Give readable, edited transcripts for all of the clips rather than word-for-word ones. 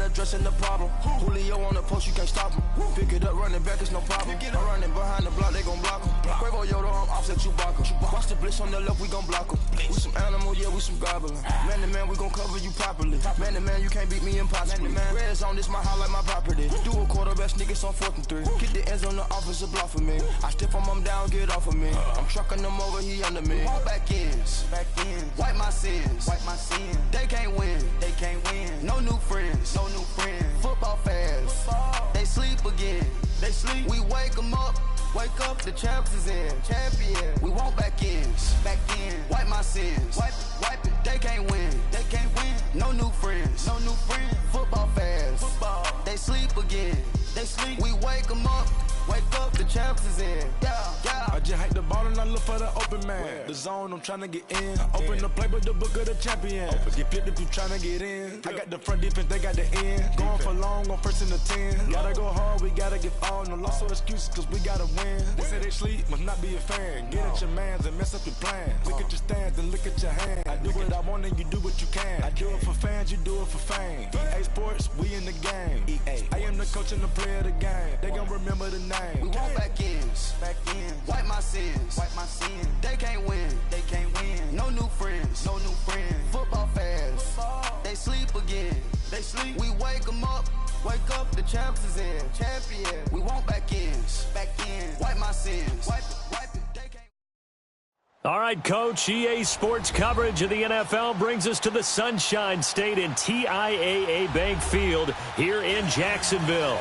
addressing the problem. Julio on the post, you can't stop him. Pick it up, running back, it's no problem. I'm running behind the block, they gon' block him. Quavo Yoda, I'm offset Chewbacca. Watch the blitz on the left, we gon' block him. We some animal, yeah, we some goblin. Man to man, we gon' cover you properly. Man to man, you can't beat me impossibly. Red zone, this my highlight, my property. Do a quarterback niggas on 4th and 3. Get the ends on the offensive block for me. I stiff him down, get off of me. I'm trucking them over, he under me. All back ends, wipe my sins, They can't win, No new friends, Football fast, they sleep again. We wake them up, the champs is in. Champion, we want back ends, wipe my sins, wipe it. They can't win, No new friends, Football fast, they sleep again. We wake them up, the champs is in. I just hike the ball and I look for the open man. The zone, I'm trying to get in. Open the playbook, the book of the champion. Get flipped if you trying to get in. I got the front defense, they got the end. Going for long, on 1st and the 10. Gotta go hard, we gotta get all. No loss or excuses, cause we gotta win. They say they sleep, must not be a fan. Get at your mans and mess up your plans. Look at your stance and look at your hand. I do what I want and you do what you can. I do it for fans, you do it for fame. EA Sports, we in the game. I am the coach and the player of the game. They gon' remember the name. We want back ends, wipe my sins, They can't win, No new friends, Football fast, they sleep again. We wake them up, the champs is in. Champion, we want back ends, wipe my sins, wipe it. They can't. All right, Coach, EA Sports coverage of the NFL brings us to the Sunshine State in TIAA Bank Field here in Jacksonville.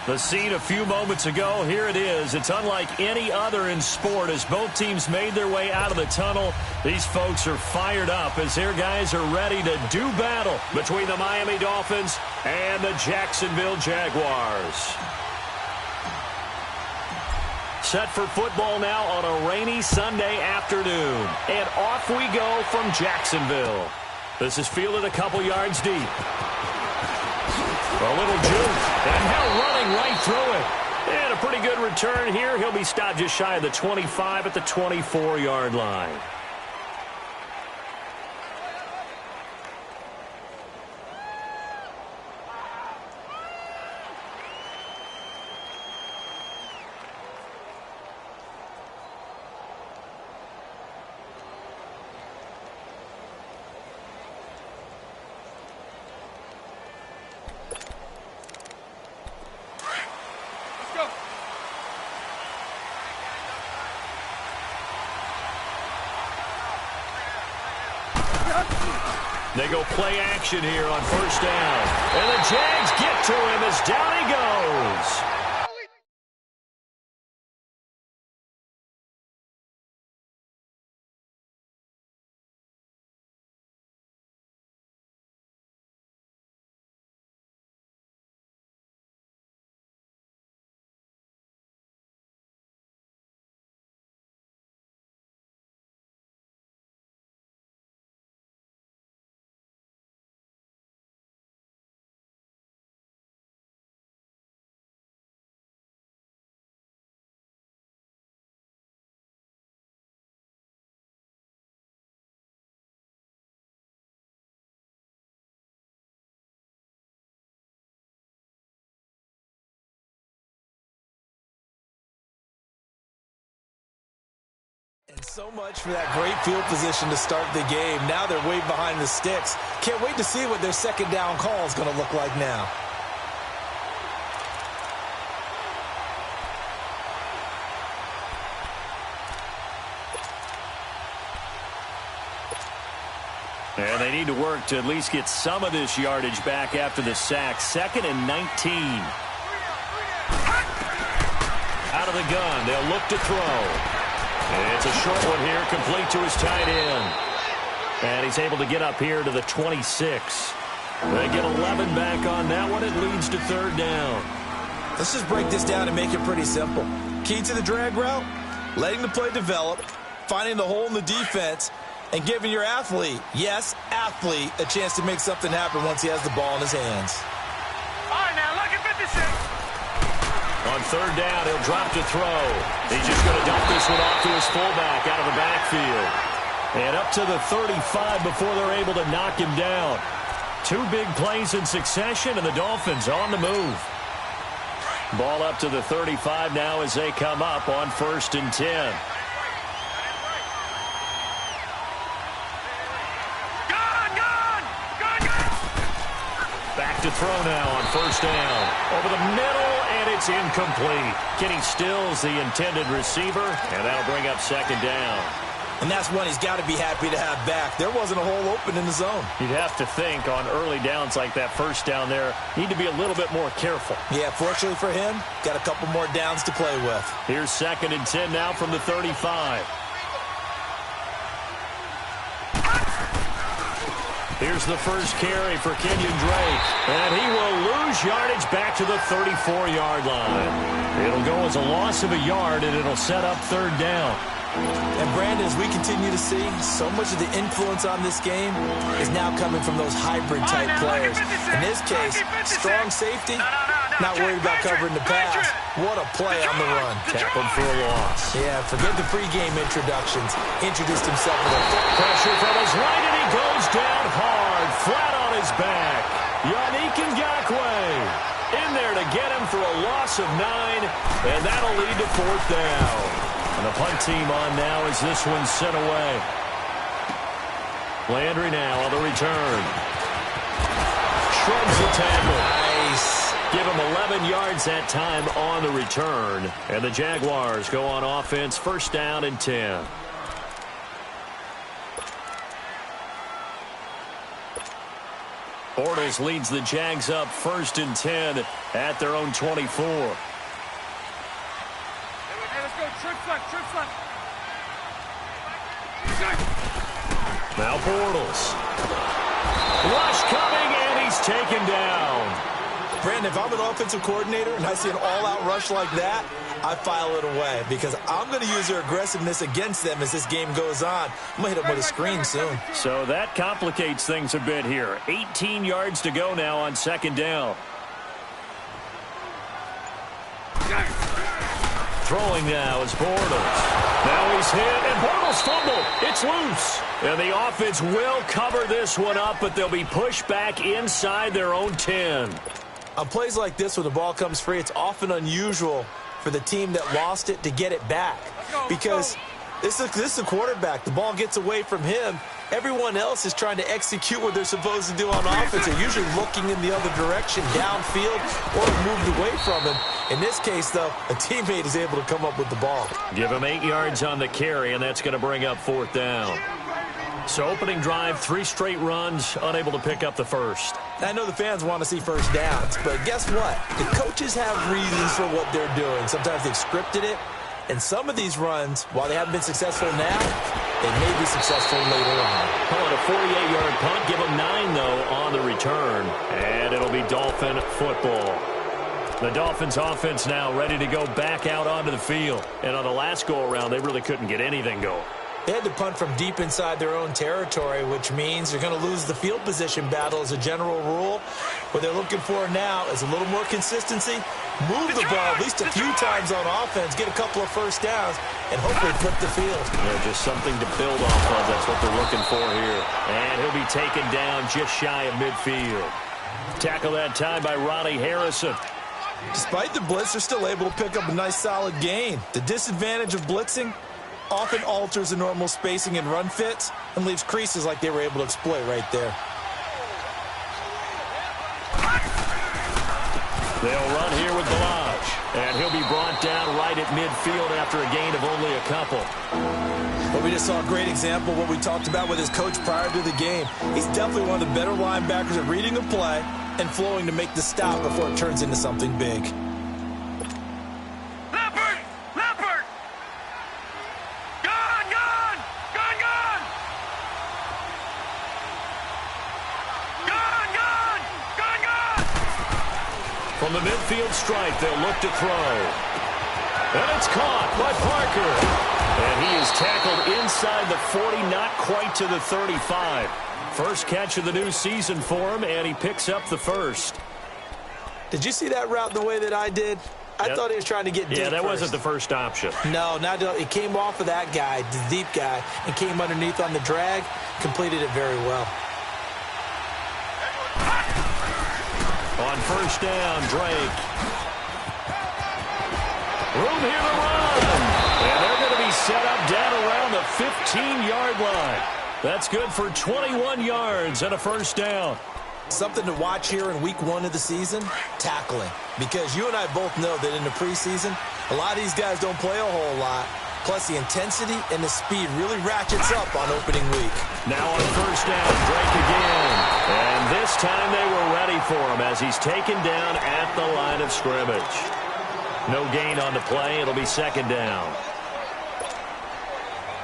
The scene a few moments ago, here it is. It's unlike any other in sport as both teams made their way out of the tunnel. These folks are fired up as their guys are ready to do battle between the Miami Dolphins and the Jacksonville Jaguars. Set for football now on a rainy Sunday afternoon. And off we go from Jacksonville. This is fielded a couple yards deep. A little juke, and now running right through it. And a pretty good return here. He'll be stopped just shy of the 25 at the 24-yard line. They go play action here on 1st down. And the Jags get to him as down he goes. And so much for that great field position to start the game. Now they're way behind the sticks. Can't wait to see what their 2nd down call is going to look like now. And they need to work to at least get some of this yardage back after the sack. 2nd and 19. Out of the gun. They'll look to throw. It's a short one here, complete to his tight end. And he's able to get up here to the 26. They get 11 back on that one. It leads to 3rd down. Let's just break this down and make it pretty simple. Key to the drag route, letting the play develop, finding the hole in the defense, and giving your athlete, yes, athlete, a chance to make something happen once he has the ball in his hands. All right, now look at 56. On 3rd down, he'll drop to throw. He's just going to dump this one off to his fullback out of the backfield. And up to the 35 before they're able to knock him down. 2 big plays in succession, and the Dolphins on the move. Ball up to the 35 now as they come up on 1st and 10. Back to throw now on 1st down. Over the middle, and it's incomplete. Kenny Stills, the intended receiver, and that'll bring up 2nd down. And that's one he's got to be happy to have back. There wasn't a hole open in the zone. You'd have to think on early downs like that 1st down there, need to be a little bit more careful. Yeah, fortunately for him, got a couple more downs to play with. Here's 2nd and 10 now from the 35. Here's the first carry for Kenyon Drake, and he will lose yardage back to the 34-yard line. It'll go as a loss of a yard, and it'll set up 3rd down. And, Brandon, as we continue to see, so much of the influence on this game is now coming from those hybrid-type players. In this case, strong safety, not worried about covering the pass. What a play on the run. Tackled for a loss. Yeah, forget the pregame introductions. Introduced himself with a foot. Pressure from his right, and he goes down hard, flat on his back. Yannick Ngakoue in there to get him for a loss of 9, and that'll lead to 4th down. And the punt team on now as this one's sent away. Landry now on the return. Shrugs the tackle. Nice. Give him 11 yards that time on the return. And the Jaguars go on offense, 1st down and 10. Bortles leads the Jags up 1st and 10 at their own 24. Now Bortles. Rush coming, and he's taken down. Brandon, if I'm an offensive coordinator and I see an all-out rush like that, I file it away because I'm going to use their aggressiveness against them as this game goes on. I'm going to hit them with a screen soon. So that complicates things a bit here. 18 yards to go now on 2nd down. Throwing now is Bortles. Now he's hit, and Bortles fumbled. It's loose. And the offense will cover this one up, but they'll be pushed back inside their own 10. On plays like this where the ball comes free, it's often unusual for the team that lost it to get it back. Because this is the quarterback. The ball gets away from him. Everyone else is trying to execute what they're supposed to do on offense. They're usually looking in the other direction, downfield, or moved away from him. In this case, though, a teammate is able to come up with the ball. Give him 8 yards on the carry, and that's going to bring up 4th down. So opening drive, 3 straight runs, unable to pick up the first. I know the fans want to see first downs, but guess what? The coaches have reasons for what they're doing. Sometimes they've scripted it, and some of these runs, while they haven't been successful now, they may be successful later on. On a 48-yard punt, give them 9, though, on the return, and it'll be Dolphin football. The Dolphins offense now ready to go back out onto the field. And on the last go-around, they really couldn't get anything going. They had to punt from deep inside their own territory, which means they're going to lose the field position battle as a general rule. What they're looking for now is a little more consistency, move the ball at least a few times on offense, get a couple of first downs, and hopefully flip the field. Yeah, just something to build off of. That's what they're looking for here. And he'll be taken down just shy of midfield. Tackle that time by Ronnie Harrison. Despite the blitz, they're still able to pick up a nice solid gain. The disadvantage of blitzing often alters the normal spacing and run fits and leaves creases like they were able to exploit right there. They'll run here with Balaj, and he'll be brought down right at midfield after a gain of only a couple. But we just saw a great example of what we talked about with his coach prior to the game. He's definitely one of the better linebackers at reading a play and flowing to make the stop before it turns into something big. From the midfield stripe, they'll look to throw. And it's caught by Parker. And he is tackled inside the 40, not quite to the 35. First catch of the new season for him, and he picks up the first. Did you see that route the way that I did? I thought he was trying to get deep. Yeah, that wasn't the first option. No, it came off of that guy, the deep guy, and came underneath on the drag, completed it very well. On first down, Drake. Room here to run. And they're going to be set up down around the 15-yard line. That's good for 21 yards and a first down. Something to watch here in week 1 of the season, tackling. Because you and I both know that in the preseason, a lot of these guys don't play a whole lot. Plus, the intensity and the speed really ratchets up on opening week. Now on first down, Drake again. And this time they were ready for him as he's taken down at the line of scrimmage. No gain on the play. It'll be second down.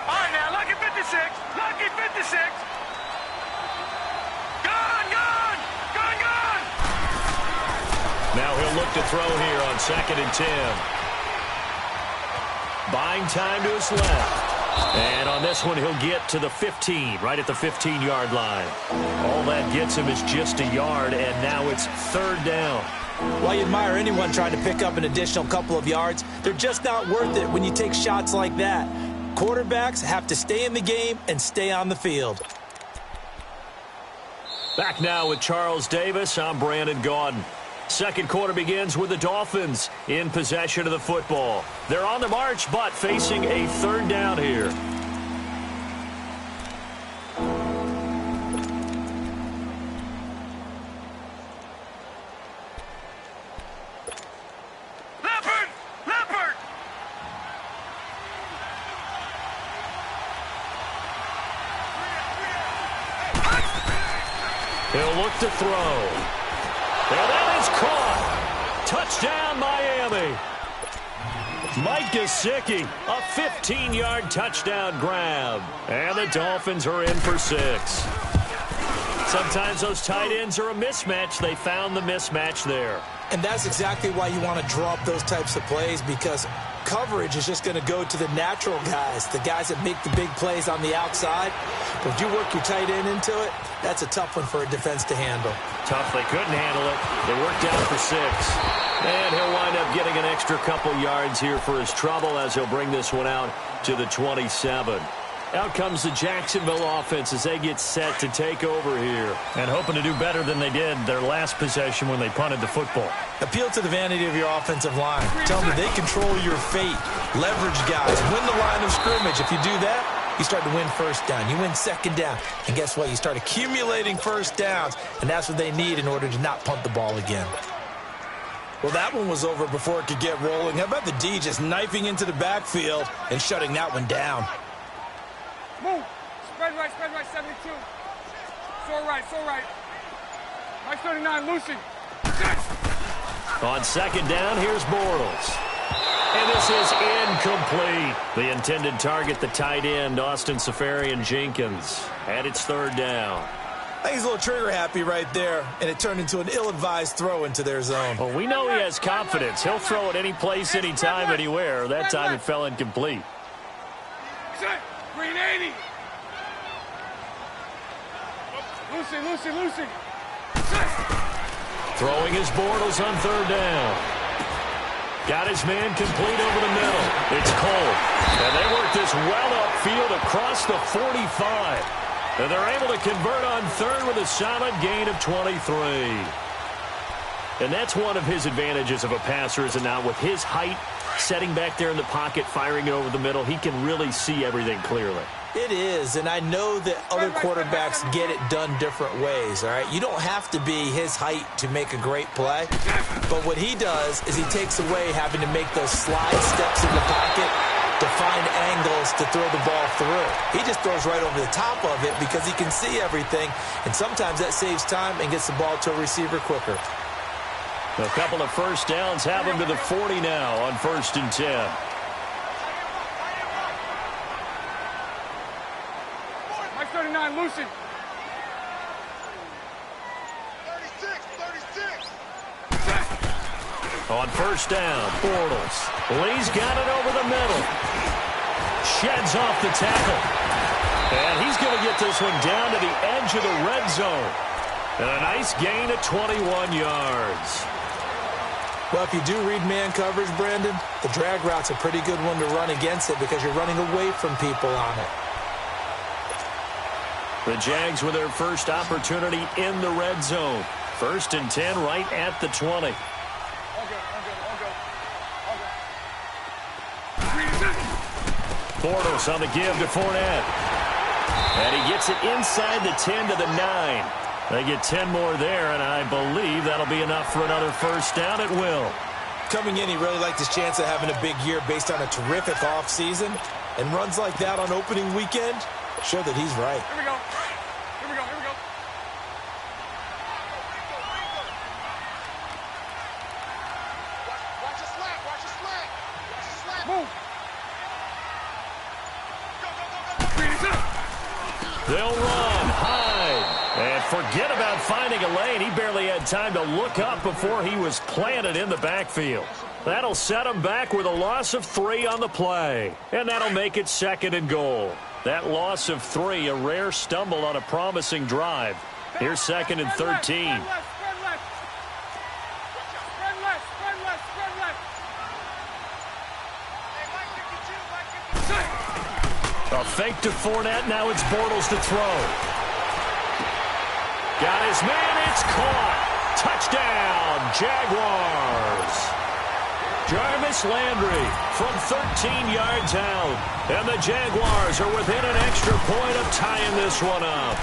All right, now, lucky 56. Lucky 56. Now he'll look to throw here on 2nd and 10. Buying time to his left. And on this one, he'll get to the 15, right at the 15-yard line. All that gets him is just a yard, and now it's third down. While you admire anyone trying to pick up an additional couple of yards, they're just not worth it when you take shots like that. Quarterbacks have to stay in the game and stay on the field. Back now with Charles Davis. I'm Brandon Gaudin. Second quarter begins with the Dolphins in possession of the football. They're on the march, but facing a third down here. Leopard! He'll look to throw. And that is caught. Touchdown, Miami. Mike Gesicki, a 15-yard touchdown grab. And the Dolphins are in for 6. Sometimes those tight ends are a mismatch. They found the mismatch there. And that's exactly why you want to draw up those types of plays, because coverage is just going to go to the natural guys, the guys that make the big plays on the outside. But if you work your tight end into it, that's a tough one for a defense to handle. Tough. They couldn't handle it. They worked out for 6. And he'll wind up getting an extra couple yards here for his trouble as he'll bring this one out to the 27. Out comes the Jacksonville offense as they get set to take over here. And hoping to do better than they did their last possession when they punted the football. Appeal to the vanity of your offensive line. Tell them they control your fate. Leverage guys. Win the line of scrimmage. If you do that, you start to win first down. You win second down. And guess what? You start accumulating first downs. And that's what they need in order to not punt the ball again. Well, that one was over before it could get rolling. How about the D just knifing into the backfield and shutting that one down? Move. Spread right, 72. So right. Mike 39, Lucy. On second down, here's Bortles. And this is incomplete. The intended target, the tight end, Austin Seferian-Jenkins. And it's third down. I think he's a little trigger happy right there, and it turned into an ill-advised throw into their zone. Well, we know he has confidence. He'll throw it any place, anytime, anywhere. That time it fell incomplete. Green 80. Lucy. Throwing his Bortles on third down. Got his man complete over the middle. It's Cole. And they work this well upfield across the 45. And they're able to convert on third with a solid gain of 23. And that's one of his advantages of a passer, is it not? With his height, setting back there in the pocket, firing it over the middle, he can really see everything clearly. It is, and I know that other quarterbacks get it done different ways, all right? You don't have to be his height to make a great play, but what he does is he takes away having to make those slide steps in the pocket to find angles to throw the ball through. He just throws right over the top of it because he can see everything, and sometimes that saves time and gets the ball to a receiver quicker. A couple of first downs have him to the 40 now on 1st and 10. Mike 39, Lucy. 36. On first down, Bortles. Lee's got it over the middle. Sheds off the tackle. And he's going to get this one down to the edge of the red zone. And a nice gain of 21 yards. Well, if you do read man coverage, Brandon, the drag route's a pretty good one to run against it because you're running away from people on it. The Jags with their first opportunity in the red zone. First and 10 right at the 20. Bortles on the give to Fournette. And he gets it inside the 10 to the 9. They get 10 more there, and I believe that'll be enough for another first down. It will. Coming in, he really liked his chance of having a big year based on a terrific offseason. And runs like that on opening weekend show that he's right. Here we go. Here we go. Here we go. Watch the slack. Watch the slack. Watch the slack. Move. They'll run, hide, and forget about finding a lane. He barely had time to look up before he was planted in the backfield. That'll set him back with a loss of 3 on the play, and that'll make it 2nd and goal. That loss of 3, a rare stumble on a promising drive. Here's 2nd and 13. A fake to Fournette. Now it's Bortles to throw. Got his man. It's caught. Touchdown, Jaguars. Jarvis Landry from 13 yards out. And the Jaguars are within an extra point of tying this one up.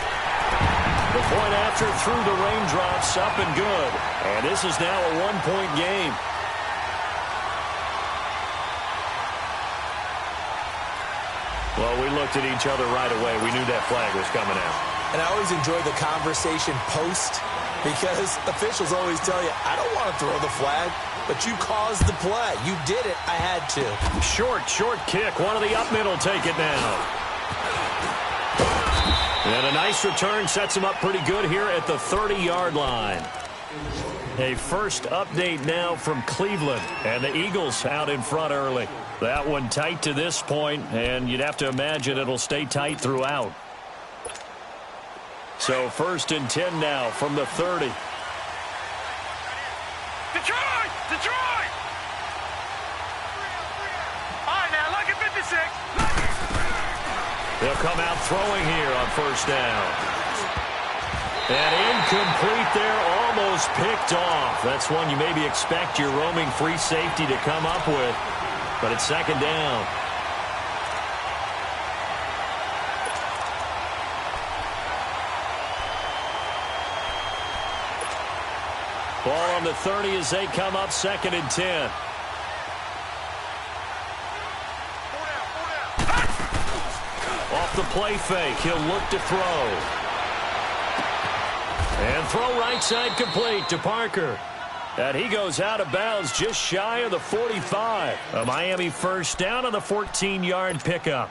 The point after through the raindrops, up and good. And this is now a 1-point game. Well, we looked at each other right away. We knew that flag was coming out. And I always enjoy the conversation post because officials always tell you, I don't want to throw the flag, but you caused the play. You did it. I had to. Short kick. One of the up middle take it now. And a nice return sets him up pretty good here at the 30-yard line. A first update now from Cleveland, and the Eagles out in front early. That one tight to this point, and you'd have to imagine it'll stay tight throughout. So 1st and 10 now from the 30. Detroit! Detroit! All right, now, look at 56. They'll come out throwing here on 1st down. And incomplete there, almost picked off. That's one you maybe expect your roaming free safety to come up with. But it's 2nd down. Ball on the 30 as they come up 2nd and 10. Off the play fake, he'll look to throw. And throw right side complete to Parker. And he goes out of bounds just shy of the 45. A Miami first down on the 14-yard pickup.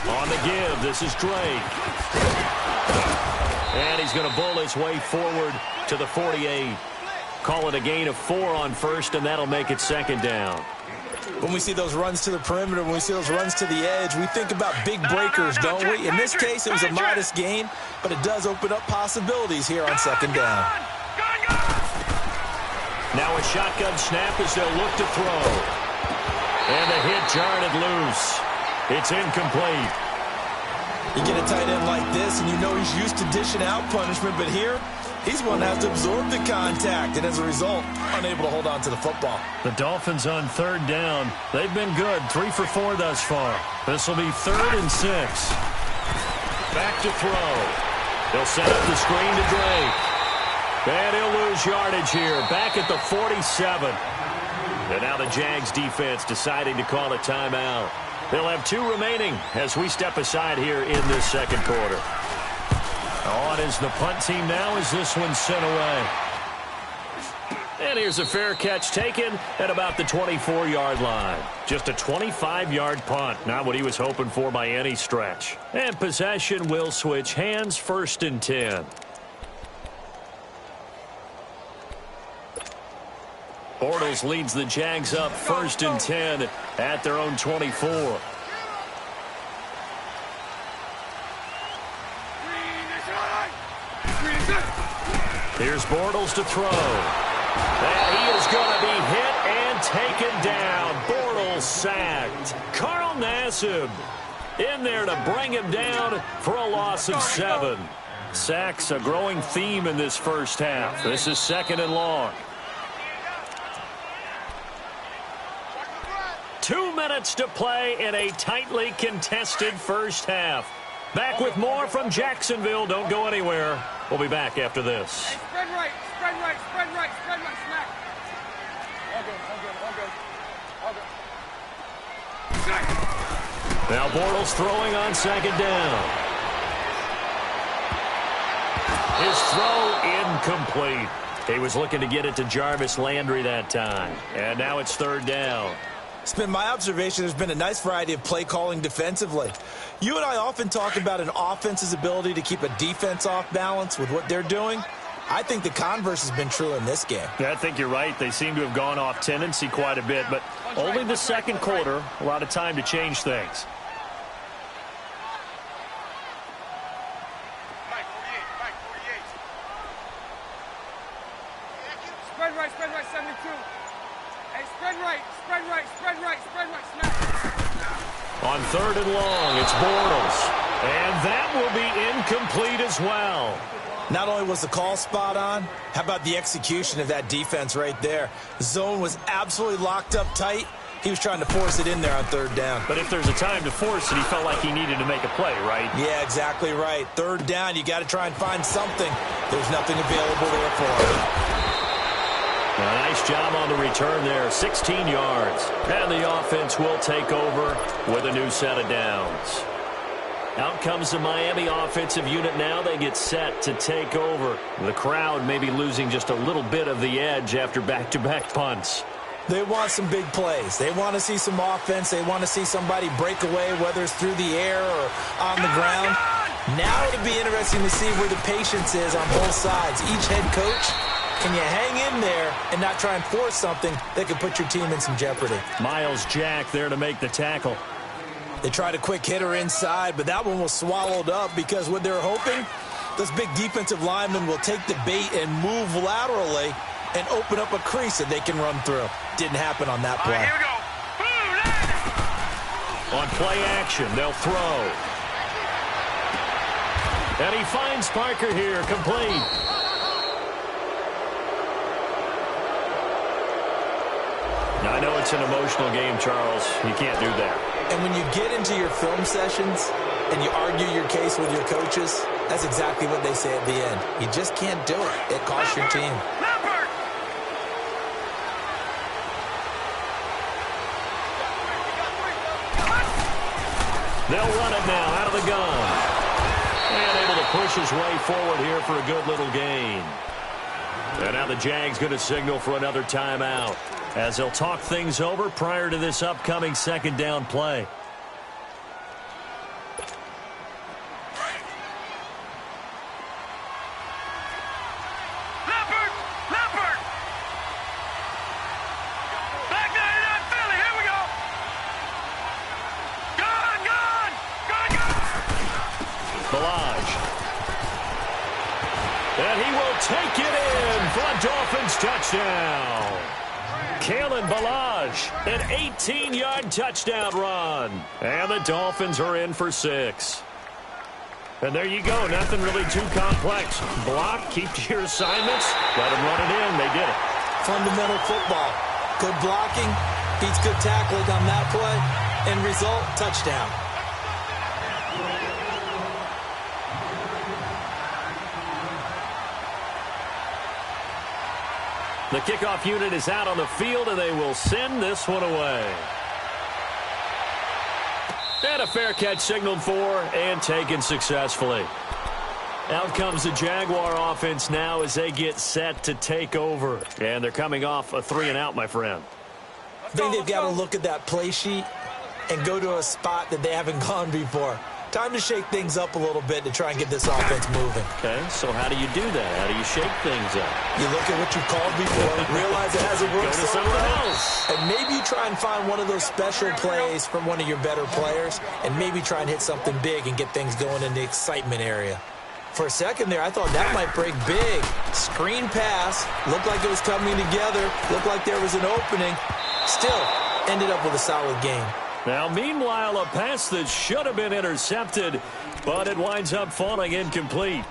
On the give, this is Drake. And he's going to bull his way forward to the 48. Call it a gain of 4 on 1st, and that'll make it 2nd down. When we see those runs to the perimeter, when we see those runs to the edge, we think about big breakers, don't we? In this case, it was a modest gain, but it does open up possibilities here on 2nd down. Now a shotgun snap as they'll look to throw. And the hit jarred it loose. It's incomplete. You get a tight end like this, and you know he's used to dishing out punishment, but here, he's going to have to absorb the contact, and as a result, unable to hold on to the football. The Dolphins on 3rd down. They've been good, 3 for 4 thus far. This will be 3rd and 6. Back to throw. They'll set up the screen to Drake. And he'll lose yardage here, back at the 47. And now the Jags defense deciding to call a timeout. They'll have 2 remaining as we step aside here in this 2nd quarter. On is the punt team now as this one's sent away. And here's a fair catch taken at about the 24-yard line. Just a 25-yard punt, not what he was hoping for by any stretch. And possession will switch hands, 1st and 10. Bortles leads the Jags up 1st and 10 at their own 24. Here's Bortles to throw. And he is going to be hit and taken down. Bortles sacked. Carl Nassib in there to bring him down for a loss of 7. Sacks a growing theme in this first half. This is 2nd and long. 2 minutes to play in a tightly contested first half. Back with more from Jacksonville. Don't go anywhere. We'll be back after this. Hey, spread right, spread right, spread right, spread right, smack. All good, all good, all good. All good. Now Bortles throwing on 2nd down. His throw incomplete. He was looking to get it to Jarvis Landry that time. And now it's 3rd down. It's been my observation there's been a nice variety of play calling defensively. You and I often talk about an offense's ability to keep a defense off balance with what they're doing. I think the converse has been true in this game. Yeah, I think you're right. They seem to have gone off tendency quite a bit, but only the 2nd quarter, a lot of time to change things. Spread right, 72. Hey, spread right, spread right, spread right, spread right, smack. On 3rd and long, it's Bortles. And that will be incomplete as well. Not only was the call spot on, how about the execution of that defense right there? The zone was absolutely locked up tight. He was trying to force it in there on 3rd down. But if there's a time to force it, he felt like he needed to make a play, right? Yeah, exactly right. 3rd down, you got to try and find something. There's nothing available there for him. A nice job on the return there, 16 yards. And the offense will take over with a new set of downs. Out comes the Miami offensive unit now. They get set to take over. The crowd may be losing just a little bit of the edge after back-to-back punts. They want some big plays. They want to see some offense. They want to see somebody break away, whether it's through the air or on the ground. Now it'll be interesting to see where the patience is on both sides. Each head coach, can you hang in there and not try and force something that could put your team in some jeopardy? Miles Jack there to make the tackle. They tried a quick hitter inside, but that one was swallowed up because what they're hoping, those big defensive linemen will take the bait and move laterally and open up a crease that they can run through. Didn't happen on that play. All right, here we go. Boom, On play action, they'll throw. And he finds Parker here, complete. Now, I know it's an emotional game, Charles. You can't do that. And when you get into your film sessions and you argue your case with your coaches, that's exactly what they say at the end. You just can't do it. It costs your team. Leopard! They'll run it now out of the gun. And able to push his way forward here for a good little gain. And now the Jags going to signal for another timeout as they'll talk things over prior to this upcoming 2nd down play. Leopard! Leopard! Back there in Philly, here we go! Gun! Gun! Gun! Gun! Balaj. And he will take it in for a Dolphins touchdown. Kalen Balaj, an 18-yard touchdown run. And the Dolphins are in for 6. And there you go. Nothing really too complex. Block, keep to your assignments, let them run it in. They did it. Fundamental football. Good blocking, beats good tackling on that play. End result, touchdown. The kickoff unit is out on the field, and they will send this one away. And a fair catch signaled for and taken successfully. Out comes the Jaguar offense now as they get set to take over. And they're coming off a 3-and-out, my friend. I think they've got to look at that play sheet and go to a spot that they haven't gone before. Time to shake things up a little bit to try and get this offense moving. Okay, so how do you do that? How do you shake things up? You look at what you've called before, realize it hasn't worked Go to somewhere else. and maybe you try and find one of those special plays from one of your better players, and maybe try and hit something big and get things going in the excitement area. For a second there, I thought that might break big. Screen pass, looked like it was coming together, looked like there was an opening. Still, ended up with a solid game. Now, meanwhile, a pass that should have been intercepted, but it winds up falling incomplete.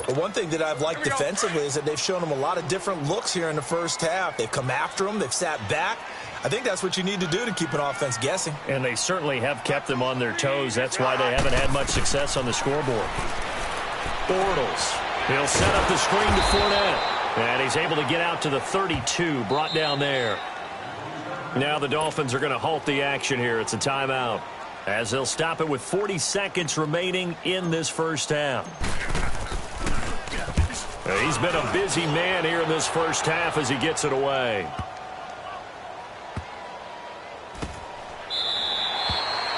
But one thing that I've liked defensively is that they've shown them a lot of different looks here in the first half. They've come after them. They've sat back. I think that's what you need to do to keep an offense guessing. And they certainly have kept them on their toes. That's why they haven't had much success on the scoreboard. Bortles. He'll set up the screen to Fournette. And he's able to get out to the 32, brought down there. Now the Dolphins are going to halt the action here. It's a timeout, as they'll stop it with 40 seconds remaining in this first half. He's been a busy man here in this first half as he gets it away.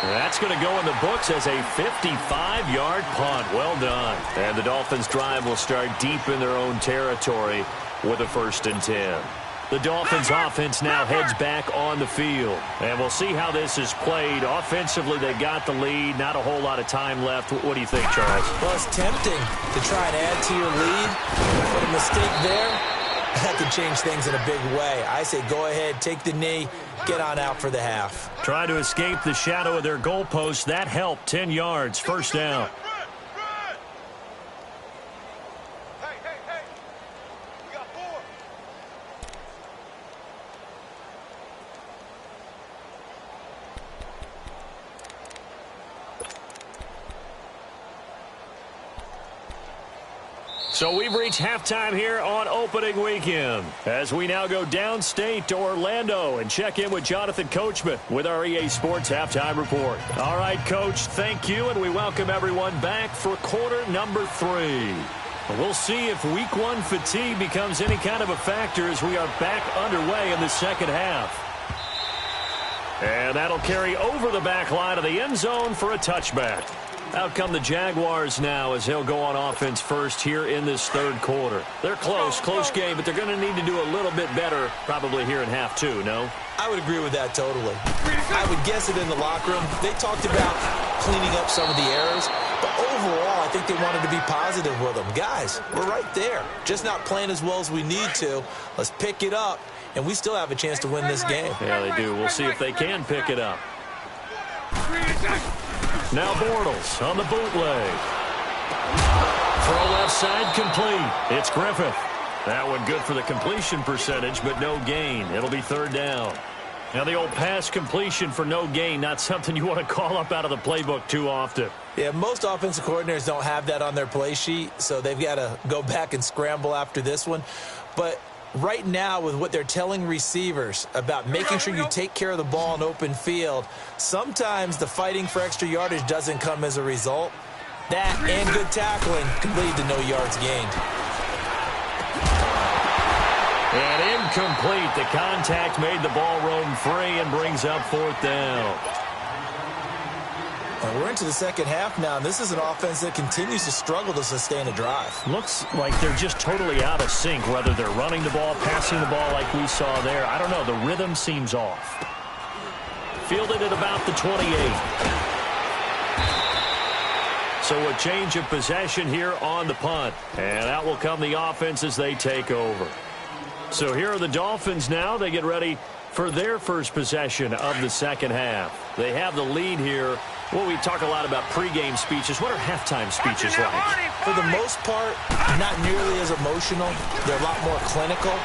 That's going to go in the books as a 55-yard punt. Well done. And the Dolphins' drive will start deep in their own territory with a 1st and 10. The Dolphins' offense now heads back on the field. And we'll see how this is played. Offensively, they got the lead. Not a whole lot of time left. What do you think, Charles? Well, it's tempting to try and add to your lead. But a mistake there, that could change things in a big way. I say go ahead, take the knee, get on out for the half. Trying to escape the shadow of their goalpost. That helped. 10 yards, 1st down. So we've reached halftime here on opening weekend, as we now go downstate to Orlando and check in with Jonathan Coachman with our EA Sports Halftime Report. All right, Coach, thank you, and we welcome everyone back for quarter number 3. We'll see if week 1 fatigue becomes any kind of a factor as we are back underway in the second half. And that'll carry over the back line of the end zone for a touchback. Out come the Jaguars now as they'll go on offense first here in this 3rd quarter. They're close game, but they're going to need to do a little bit better probably here in half 2, no? I would agree with that totally. I would guess it in the locker room. They talked about cleaning up some of the errors, but overall I think they wanted to be positive with them. Guys, we're right there. Just not playing as well as we need to. Let's pick it up, and we still have a chance to win this game. Yeah, they do. We'll see if they can pick it up. Now Bortles on the bootleg. Throw left side complete. It's Griffith. That one good for the completion percentage, but no gain. It'll be 3rd down. Now the old pass completion for no gain, not something you want to call up out of the playbook too often. Yeah, most offensive coordinators don't have that on their play sheet, so they've got to go back and scramble after this one. But right now, with what they're telling receivers about making sure you take care of the ball in open field, sometimes the fighting for extra yardage doesn't come as a result. That and good tackling can lead to no yards gained. And incomplete. The contact made the ball roam free and brings up 4th down. And we're into the second half now, and this is an offense that continues to struggle to sustain a drive. Looks like they're just totally out of sync, whether they're running the ball, passing the ball like we saw there. I don't know. The rhythm seems off. Fielded at about the 28. So a change of possession here on the punt. And out will come the offense as they take over. So here are the Dolphins now. They get ready for their first possession of the second half. They have the lead here. Well, we talk a lot about pregame speeches. What are halftime speeches like? For the most part, not nearly as emotional. They're a lot more clinical.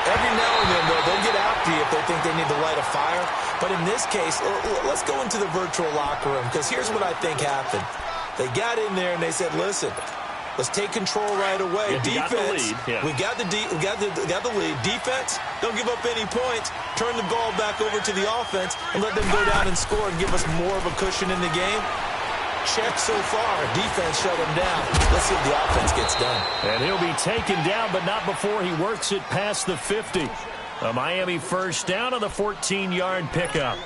Every now and then, though, they'll get after you if they think they need to light a fire. But in this case, let's go into the virtual locker room, because here's what I think happened. They got in there and they said, listen, let's take control right away. Yeah, defense, we got the lead. Defense, don't give up any points. Turn the ball back over to the offense and let them go down and score and give us more of a cushion in the game. Check so far. Defense shut him down. Let's see if the offense gets done. And he'll be taken down, but not before he works it past the 50. A Miami 1st down on the 14-yard pickup.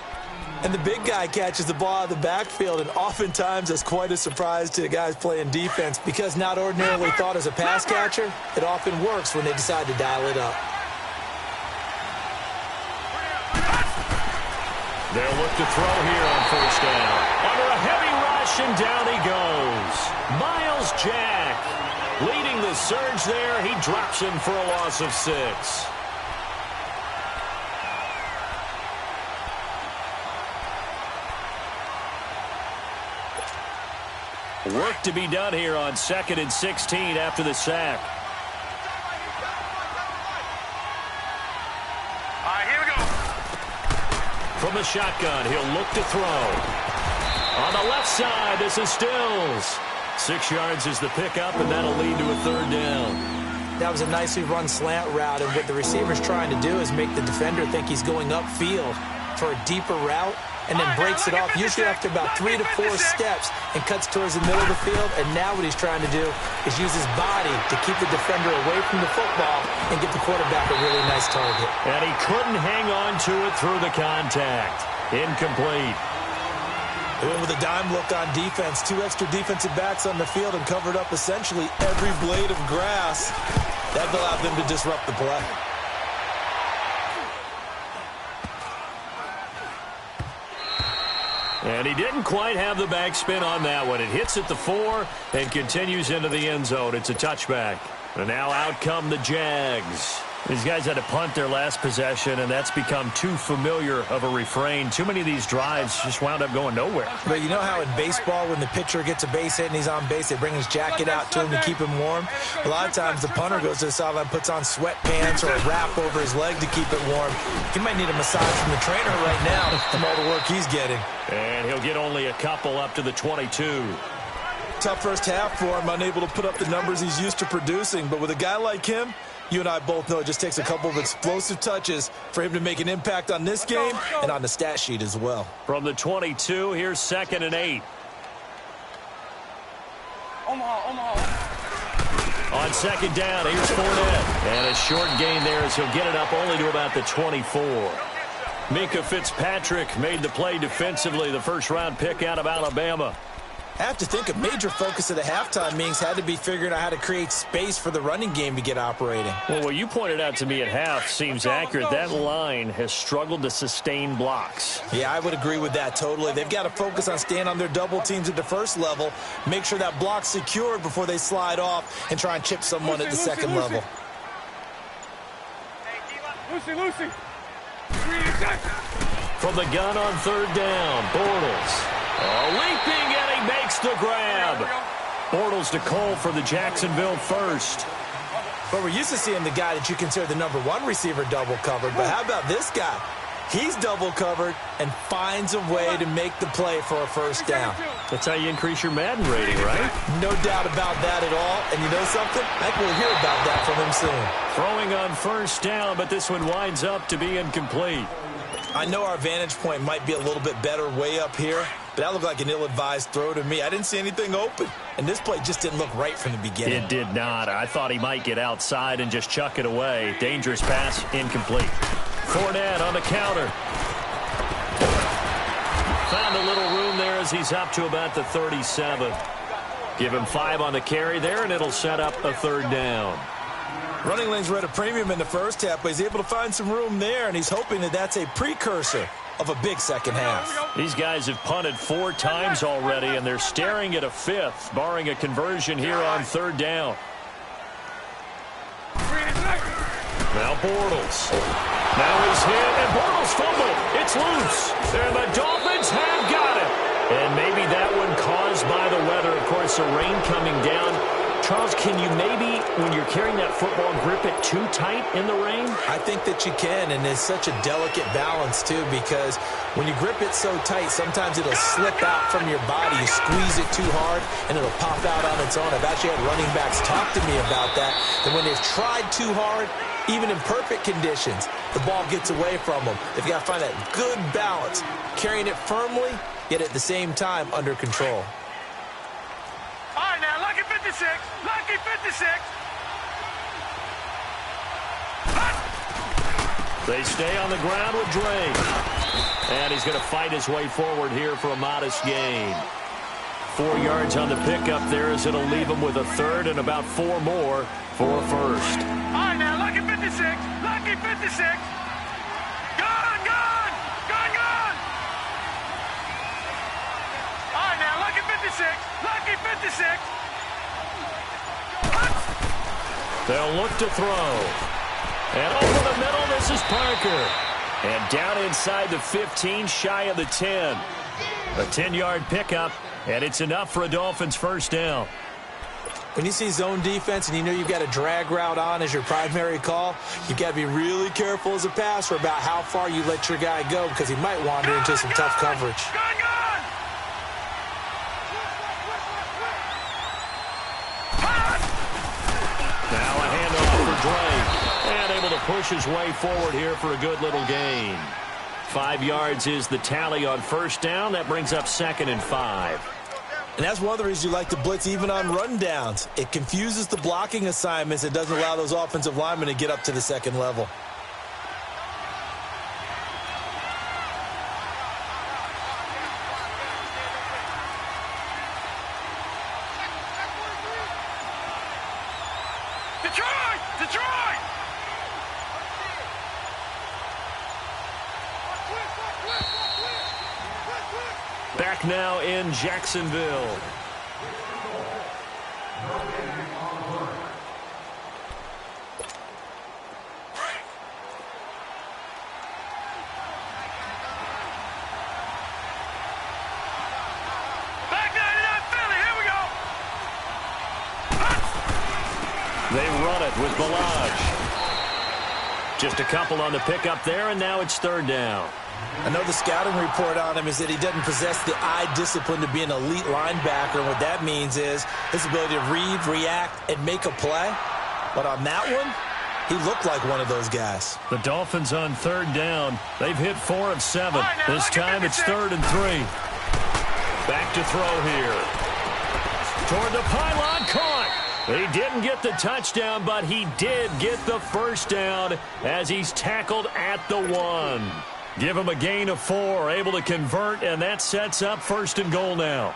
And the big guy catches the ball out of the backfield, and oftentimes that's quite a surprise to the guys playing defense, because not ordinarily thought as a pass catcher, it often works when they decide to dial it up. They'll look to throw here on 1st down. Under a heavy rush, and down he goes. Miles Jack. Leading the surge there, he drops him for a loss of 6. Work to be done here on 2nd and 16 after the sack. All right, here we go. From the shotgun, he'll look to throw. On the left side, this is Stills. 6 yards is the pickup, and that'll lead to a 3rd down. That was a nicely run slant route, and what the receiver's trying to do is make the defender think he's going upfield for a deeper route, and then breaks it off, usually after about 3 to 4 steps, and cuts towards the middle of the field. And now what he's trying to do is use his body to keep the defender away from the football and get the quarterback a really nice target. And he couldn't hang on to it through the contact. Incomplete. They went with a dime look on defense. 2 extra defensive backs on the field and covered up essentially every blade of grass. That allowed them to disrupt the play. And he didn't quite have the backspin on that one. It hits at the 4 and continues into the end zone. It's a touchback. And now out come the Jags. These guys had to punt their last possession, and that's become too familiar of a refrain. Too many of these drives just wound up going nowhere. But you know how in baseball, when the pitcher gets a base hit and he's on base, they bring his jacket out to him to keep him warm? A lot of times the punter goes to the sideline, puts on sweatpants or a wrap over his leg to keep it warm. He might need a massage from the trainer right now from all the work he's getting. And he'll get only a couple up to the 22. Tough first half for him, unable to put up the numbers he's used to producing. But with a guy like him, you and I both know it just takes a couple of explosive touches for him to make an impact on this game and on the stat sheet as well. From the 22, here's 2nd and 8. Omaha. On 2nd down, here's Fournette. And a short gain there as he'll get it up only to about the 24. Minkah Fitzpatrick made the play defensively, the 1st-round pick out of Alabama. I have to think a major focus of the halftime meetings had to be figuring out how to create space for the running game to get operating. Well, what you pointed out to me at half seems accurate. That line has struggled to sustain blocks. Yeah, I would agree with that totally. They've got to focus on staying on their double teams at the first level, make sure that block's secured before they slide off and try and chip someone at the second level. Lucy. From the gun on 3rd down, Bortles. Leaping, and he makes the grab. Bortles to Cole for the Jacksonville 1st. But we're used to seeing the guy that you consider the #1 receiver double covered. But how about this guy? He's double covered and finds a way to make the play for a 1st down. That's how you increase your Madden rating, right? No doubt about that at all. And you know something? I think we'll hear about that from him soon. Throwing on 1st down, but this one winds up to be incomplete. I know our vantage point might be a little bit better way up here, but that looked like an ill-advised throw to me. I didn't see anything open, and this play just didn't look right from the beginning. It did not. I thought he might get outside and just chuck it away. Dangerous pass, incomplete. Fournette on the counter. Found a little room there as he's up to about the 37. Give him 5 on the carry there, and it'll set up a 3rd down. Running lanes were at a premium in the first half, but he's able to find some room there, and he's hoping that that's a precursor of a big second half. These guys have punted 4 times already, and they're staring at a 5th, barring a conversion here on 3rd down. Now Bortles. Now he's hit, and Bortles fumbled. It's loose, and the Dolphins have got it. And maybe that one caused by the weather. Of course, the rain coming down. Charles, can you maybe, when you're carrying that football, grip it too tight in the rain? I think that you can, and it's such a delicate balance, too, because when you grip it so tight, sometimes it'll slip out from your body. You squeeze it too hard, and it'll pop out on its own. I've actually had running backs talk to me about that when they've tried too hard, even in perfect conditions, the ball gets away from them. They've got to find that good balance, carrying it firmly, yet at the same time under control. All right, now, lucky 56. Lucky 56. They stay on the ground with Drake. And he's going to fight his way forward here for a modest gain. 4 yards on the pickup there as it'll leave him with a 3rd and about 4 more for a 1st. All right, now, lucky 56. Lucky 56. Gone, gone. Gone, gone. All right, now, lucky 56. Lucky 56. They'll look to throw. And over the middle, this is Parker. And down inside the 15, shy of the 10. A 10-yard pickup, and it's enough for a Dolphins first down. When you see zone defense and you know you've got a drag route on as your primary call, you've got to be really careful as a passer about how far you let your guy go because he might wander into some tough coverage. Now a handoff for Drake, and able to push his way forward here for a good little gain. 5 yards is the tally on first down. That brings up 2nd and 5. And that's one of the reasons you like to blitz even on rundowns. It confuses the blocking assignments. It doesn't allow those offensive linemen to get up to the second level. Detroit! Back now in Jacksonville. They run it with Balaj. Just a couple on the pickup there, and now it's 3rd down. I know the scouting report on him is that he doesn't possess the eye discipline to be an elite linebacker. And what that means is his ability to read, react, and make a play. But on that one, he looked like one of those guys. The Dolphins on 3rd down. They've hit 4 of 7. This time it's 3rd and 3. Back to throw here. Toward the pylon, caught. He didn't get the touchdown, but he did get the first down as he's tackled at the 1. Give him a gain of 4, able to convert, and that sets up 1st and goal now.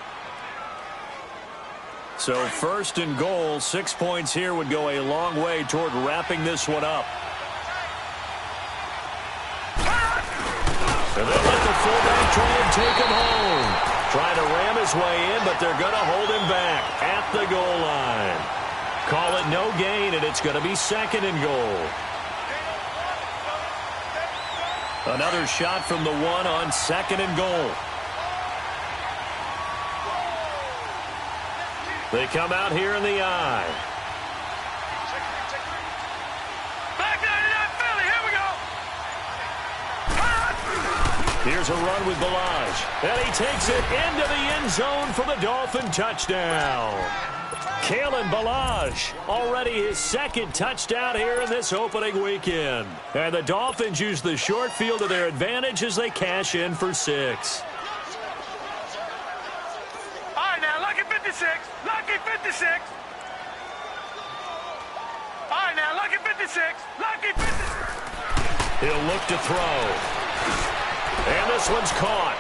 So 1st and goal, 6 points here would go a long way toward wrapping this one up. And they let the fullback try and take him home. Trying to ram his way in, but they're going to hold him back at the goal line. Call it no gain, and it's going to be 2nd and goal. Another shot from the 1 on 2nd and goal. They come out here in the eye. Back down Philly, here we go. Here's a run with Balaj. And he takes it into the end zone for the Dolphin touchdown. Kalen Balaj, already his 2nd touchdown here in this opening weekend. And the Dolphins use the short field to their advantage as they cash in for 6. All right, now, lucky 56. Lucky 56. All right, now, lucky 56. Lucky 56. He'll look to throw. And this one's caught.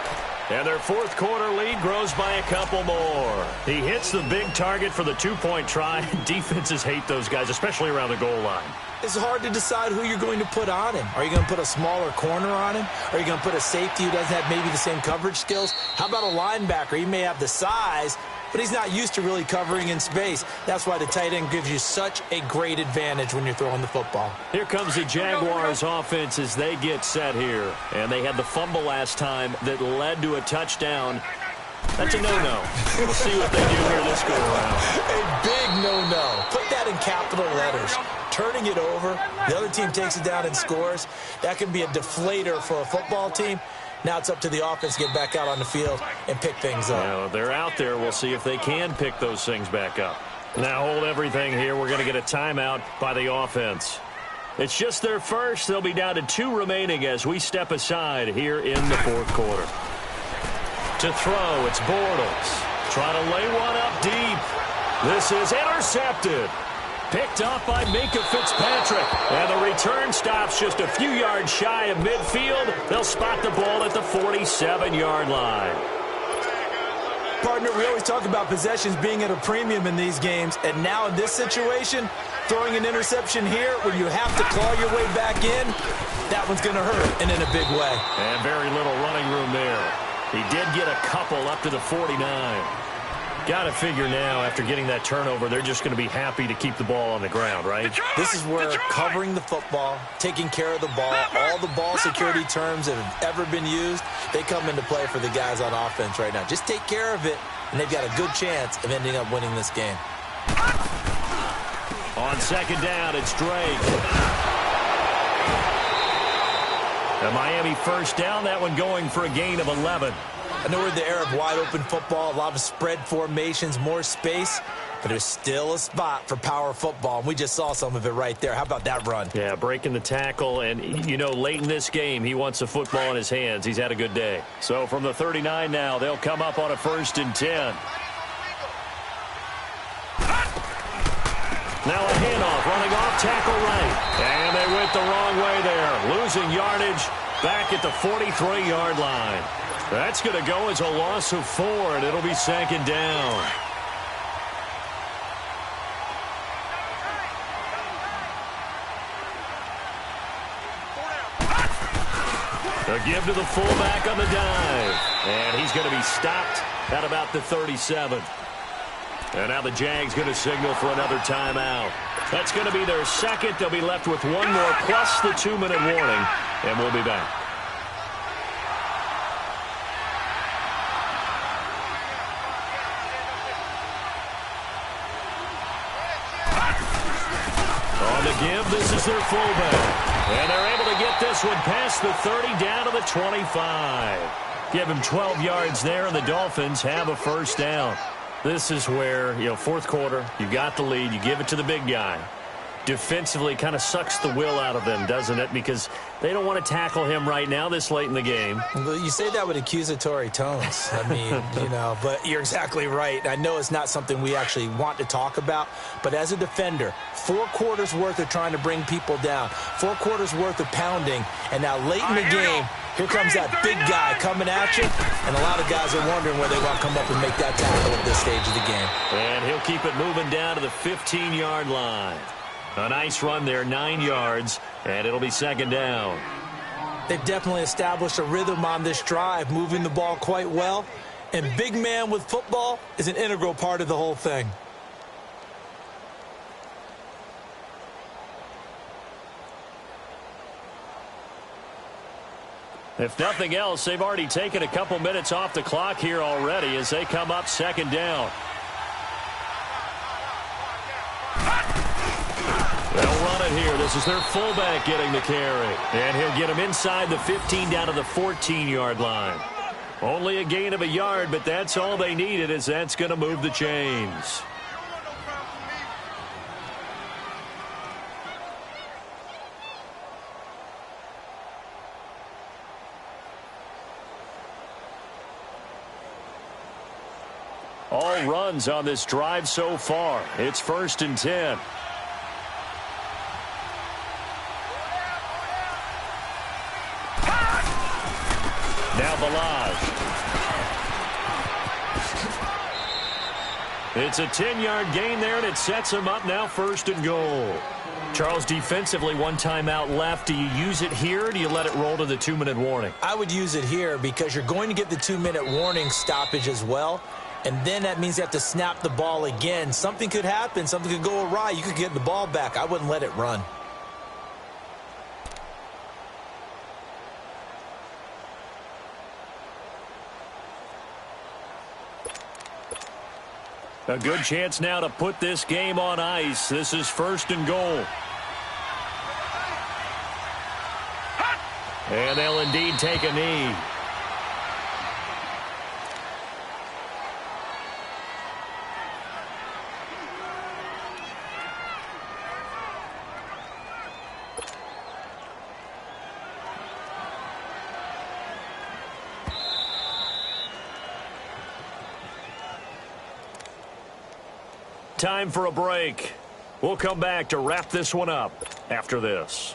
And their 4th quarter lead grows by a couple more. He hits the big target for the 2-point try. Defenses hate those guys, especially around the goal line. It's hard to decide who you're going to put on him. Are you going to put a smaller corner on him? Are you going to put a safety who doesn't have maybe the same coverage skills? How about a linebacker? He may have the size, but he's not used to really covering in space. That's why the tight end gives you such a great advantage when you're throwing the football. Here comes the Jaguars offense as they get set here. And they had the fumble last time that led to a touchdown. That's a no-no. We'll see what they do here this go-around. A big no-no. Put that in capital letters. Turning it over, the other team takes it down and scores. That can be a deflator for a football team. Now it's up to the offense to get back out on the field and pick things up. Well, they're out there. We'll see if they can pick those things back up. Now hold everything here. We're going to get a timeout by the offense. It's just their first. They'll be down to 2 remaining as we step aside here in the 4th quarter. To throw, it's Bortles. Trying to lay one up deep. This is intercepted. Picked off by Minka Fitzpatrick. And the return stops just a few yards shy of midfield. They'll spot the ball at the 47-yard line. Partner, we always talk about possessions being at a premium in these games. And now in this situation, throwing an interception here where you have to claw your way back in, that one's going to hurt, and in a big way. And very little running room there. He did get a couple up to the 49. Got to figure now, after getting that turnover, they're just going to be happy to keep the ball on the ground, right? This is where covering the football, taking care of the ball, all the ball security terms that have ever been used, they come into play for the guys on offense right now. Just take care of it, and they've got a good chance of ending up winning this game. On second down, it's Drake. The Miami first down, that one going for a gain of 11. I know we're in the era of wide-open football, a lot of spread formations, more space, but there's still a spot for power football, and we just saw some of it right there. How about that run? Yeah, breaking the tackle, and, you know, late in this game, he wants the football in his hands. He's had a good day. So from the 39 now, they'll come up on a 1st and 10. Now a handoff, running off, tackle right. And they went the wrong way there, losing yardage back at the 43-yard line. That's going to go as a loss of 4, and it'll be 2nd down. A give to the fullback on the dive. And he's going to be stopped at about the 37. And now the Jags going to signal for another timeout. That's going to be their second. They'll be left with one more plus the 2-minute warning, and we'll be back. On the give, this is their fullback. And they're able to get this one past the 30 down to the 25. Give him 12 yards there, and the Dolphins have a first down. This is where, you know, fourth quarter, you got the lead, you give it to the big guy. Defensively kind of sucks the will out of them, doesn't it? Because they don't want to tackle him right now this late in the game. Well, you say that with accusatory tones. I mean, you know, but you're exactly right. I know it's not something we actually want to talk about, but as a defender, 4 quarters worth of trying to bring people down, 4 quarters worth of pounding, and now late in the game, here comes that big guy coming at you, and a lot of guys are wondering where they want to come up and make that tackle at this stage of the game. And he'll keep it moving down to the 15-yard line. A nice run there, 9 yards, and it'll be 2nd down. They've definitely established a rhythm on this drive, moving the ball quite well, and big man with football is an integral part of the whole thing. If nothing else, they've already taken a couple minutes off the clock here already as they come up 2nd down. They'll run it here. This is their fullback getting the carry. And he'll get him inside the 15 down to the 14-yard line. Only a gain of a yard, but that's all they needed, as that's going to move the chains. All runs on this drive so far. It's 1st and 10. Now Balaj. It's a 10-yard gain there, and it sets him up now 1st and goal. Charles, defensively, 1 timeout left. Do you use it here, or do you let it roll to the 2-minute warning? I would use it here because you're going to get the 2-minute warning stoppage as well. And then that means you have to snap the ball again. Something could happen. Something could go awry. You could get the ball back. I wouldn't let it run. A good chance now to put this game on ice. This is 1st and goal. And they'll indeed take a knee. Time for a break. We'll come back to wrap this one up after this.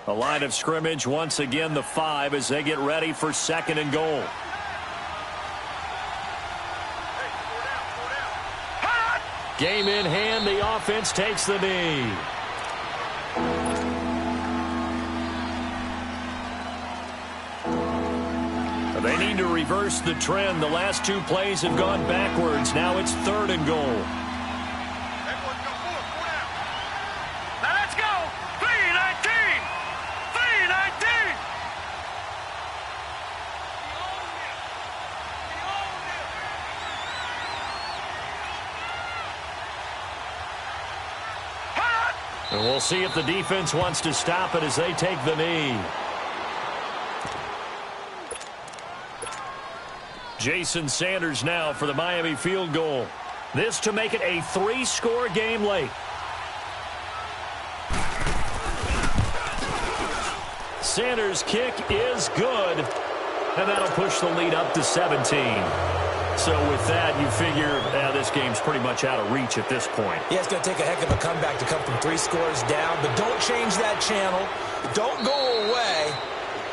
A line of scrimmage, once again the 5 as they get ready for 2nd and goal. Game in hand, the offense takes the knee. They need to reverse the trend. The last two plays have gone backwards. Now it's 3rd and goal. Now let's go. 3-19. 3-19. And we'll see if the defense wants to stop it as they take the knee. Jason Sanders now for the Miami field goal. This to make it a 3-score game late. Sanders' kick is good, and that'll push the lead up to 17. So with that, you figure this game's pretty much out of reach at this point. Yeah, it's going to take a heck of a comeback to come from 3 scores down, but don't change that channel. Don't go away.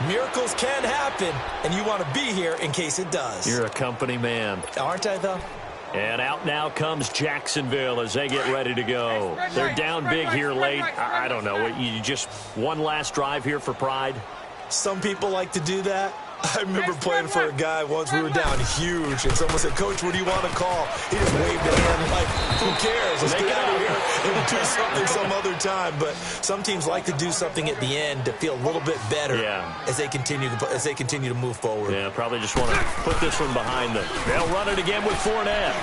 Miracles can happen, and you want to be here in case it does. You're a company man. Aren't I, though? And out now comes Jacksonville as they get ready to go. They're down big here late. I don't know. You just one last drive here for pride? Some people like to do that. I remember playing for a guy once. We were down huge, and someone said, "Coach, what do you want to call?" He just waved a hand like, "Who cares? Let's get out of here and do something some other time." But some teams like to do something at the end to feel a little bit better as they continue to move forward. Yeah, probably just want to put this one behind them. They'll run it again with Fournette.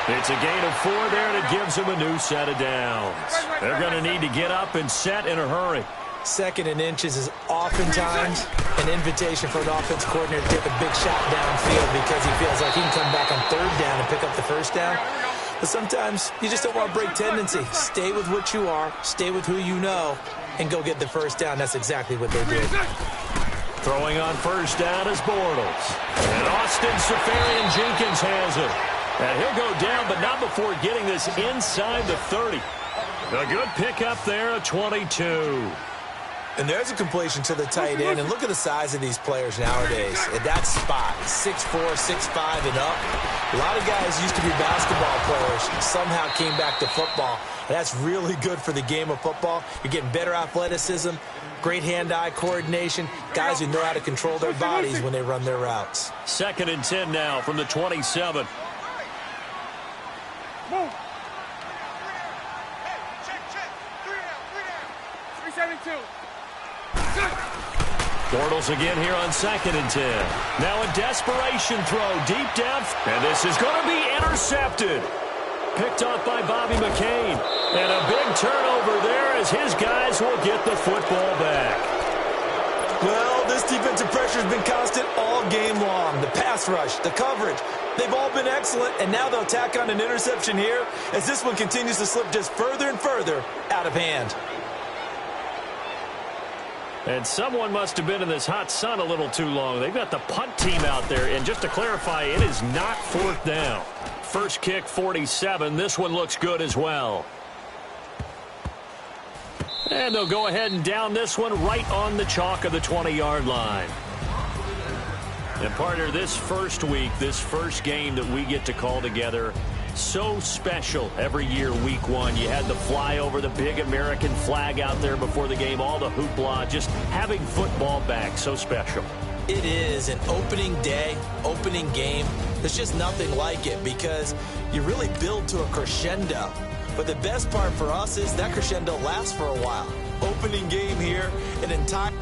It's a gain of 4 there, and it gives them a new set of downs. They're going to need to get up and set in a hurry. 2nd and inches is oftentimes an invitation for an offense coordinator to take a big shot downfield because he feels like he can come back on 3rd down and pick up the 1st down. But sometimes you just don't want to break tendency. Stay with what you are, stay with who you know, and go get the 1st down. That's exactly what they did. Throwing on 1st down is Bortles. And Austin Seferian-Jenkins has it. And he'll go down, but not before getting this inside the 30. A good pickup there at 22. And there's a completion to the tight end. And look at the size of these players nowadays. At that spot, 6'4", 6'5", and up. A lot of guys used to be basketball players, somehow came back to football. And that's really good for the game of football. You're getting better athleticism, great hand-eye coordination, guys who know how to control their bodies when they run their routes. 2nd and 10 now from the 27. Move. Check. 3 down. 372. Bortles again here on 2nd and 10. Now a desperation throw deep down. And this is going to be intercepted. Picked off by Bobby McCain. And a big turnover there as his guys will get the football back. Well, this defensive pressure has been constant all game long. The pass rush, the coverage, they've all been excellent. And now they'll tack on an interception here as this one continues to slip just further and further out of hand. And someone must have been in this hot sun a little too long. They've got the punt team out there. And just to clarify, it is not 4th down. First kick, 47. This one looks good as well. And they'll go ahead and down this one right on the chalk of the 20-yard line. And partner, this first week, this first game that we get to call together, so special every year, week 1. You had the flyover, the big American flag out there before the game, all the hoopla, just having football back, so special. It is an opening day, opening game. There's just nothing like it because you really build to a crescendo. But the best part for us is that crescendo lasts for a while. Opening game here, an entire...